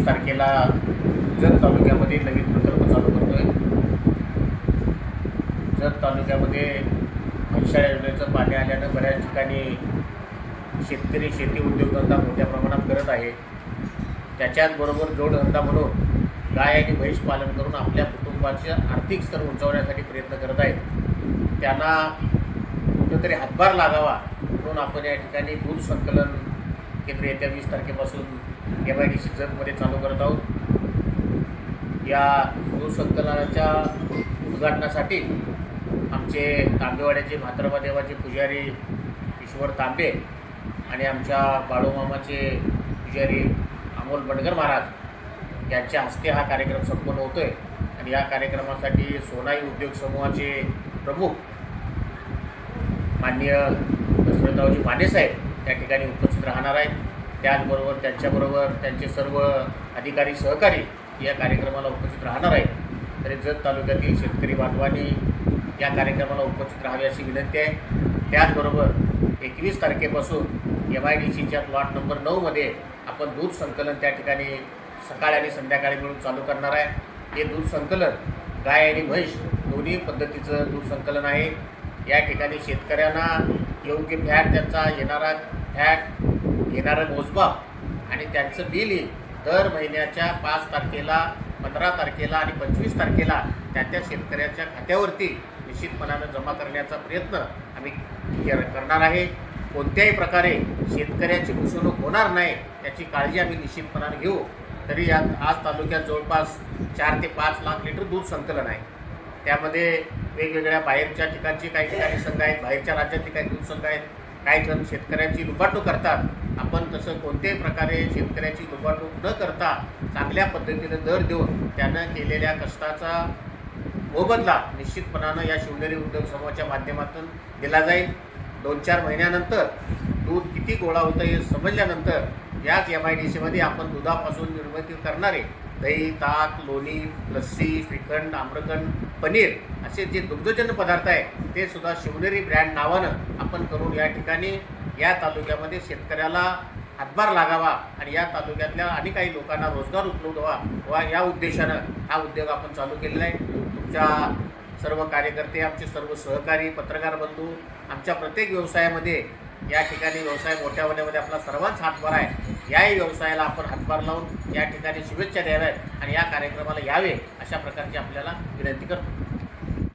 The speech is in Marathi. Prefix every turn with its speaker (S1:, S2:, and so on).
S1: 21 तारखेला जत तालुक्यामध्ये नवीन प्रकल्प चालू करतोय। जत तालुक्यामध्ये म्हैसाळ योजनेचं पाणी आल्यानं बऱ्याच ठिकाणी शेतकरी शेती उद्योगधंदा मोठ्या प्रमाणात करत आहे। त्याच्याच बरोबर जोडधंदा म्हणून गाय आणि म्हैस पालन करून आपल्या कुटुंबाचे आर्थिक स्तर उंचावण्यासाठी प्रयत्न करत आहेत। त्यांना कुठेतरी हातभार लागावा म्हणून आपण या ठिकाणी दूध संकलन केंद्र येत्या 20 तारखेपासून MIDC जतमध्ये चालू करत आहोत। या दूध संकलनाच्या उद्घाटनासाठी आमचे तांबेवाड्याचे म्हातारबा देवाचे पुजारी ईश्वर तांबे आणि आमच्या बाळूमामाचे पुजारी अमोल बंडगर महाराज यांच्या हस्ते हा कार्यक्रम संपन्न होतोय। आणि या कार्यक्रमासाठी सोनाई उद्योग समूहाचे प्रमुख माननीय दशरथरावजी माने साहेब त्या ठिकाणी उपस्थित राहणार आहेत। त्याचबरोबर त्यांच्याबरोबर त्यांचे सर्व अधिकारी सहकारी या कार्यक्रमाला उपस्थित राहणार आहेत। तरी जत तालुक्यातील शेतकरी बांधवांनी या कार्यक्रमाला उपस्थित राहावे अशी विनंती आहे। त्याचबरोबर 21 तारखेपासून MIDCच्या प्लॉट नंबर 9 मध्ये आपण दूध संकलन त्या ठिकाणी सकाळी आणि संध्याकाळी मिळून चालू करणार आहे। हे दूध संकलन गाय आणि म्हैस दोन्ही पद्धतीचं दूध संकलन आहे। या ठिकाणी शेतकऱ्यांना योग्य फॅट, त्यांचा येणारा फॅट, येणारा मोजमाप आणि त्यांचं बिलही दर महिन्याच्या 5 तारखेला, 15 तारखेला आणि 25 तारखेला त्या शेतकऱ्याच्या खात्यावरती निश्चितपणानं जमा करण्याचा प्रयत्न आम्ही करणार आहे। कोणत्याही प्रकारे शेतकऱ्याची फसवणूक होणार नाही याची काळजी आम्ही निश्चितपणानं घेऊ। तरी आज तालुक्यात जवळपास 4 ते 5 लाख लिटर दूध संकलन आहे। त्यामध्ये वेगवेगळ्या बाहेरच्या ठिकाणचे काही ठिकाणी संघ आहेत, बाहेरच्या राज्यातले काही दूध संघ आहेत, काही जण शेतकऱ्यांची लुबाडणूक करतात। आपण तसं कोणत्याही प्रकारे शेतकऱ्याची लुबाडणूक न करता चांगल्या पद्धतीने दर देऊन त्यानं केलेल्या कष्टाचा मोबदला निश्चितपणानं या शिवनेरी उद्योग समूहाच्या माध्यमातून दिला जाईल। 2-4 महिन्यानंतर दूध किती गोळा होतं हे समजल्यानंतर याच MIDCमध्ये आपण दुधापासून निर्मिती करणारे दही, ताक, लोणी, लस्सी, श्रीखंड, आम्रखंड, पनीर असे जे दुग्धजन्य पदार्थ आहे ते सुद्धा शिवनेरी ब्रँड नावानं आपण करून या ठिकाणी या तालुक्यामध्ये शेतकऱ्याला हातभार लागावा आणि या तालुक्यातल्या आणि काही लोकांना रोजगार उपलब्ध व्हावा या उद्देशानं हा उद्योग आपण चालू केलेला आहे। तुमच्या सर्व कार्यकर्ते, आमचे सर्व सहकारी, पत्रकार बंधू, आमच्या प्रत्येक व्यवसायामध्ये या ठिकाणी व्यवसाय मोठ्या होण्यामध्ये आपला सर्वांच हातभार आहे। याही व्यवसायाला आपण हातभार लावून या ठिकाणी शुभेच्छा द्याव्यात आणि या कार्यक्रमाला यावे अशा प्रकारची आपल्याला विनंती करतो।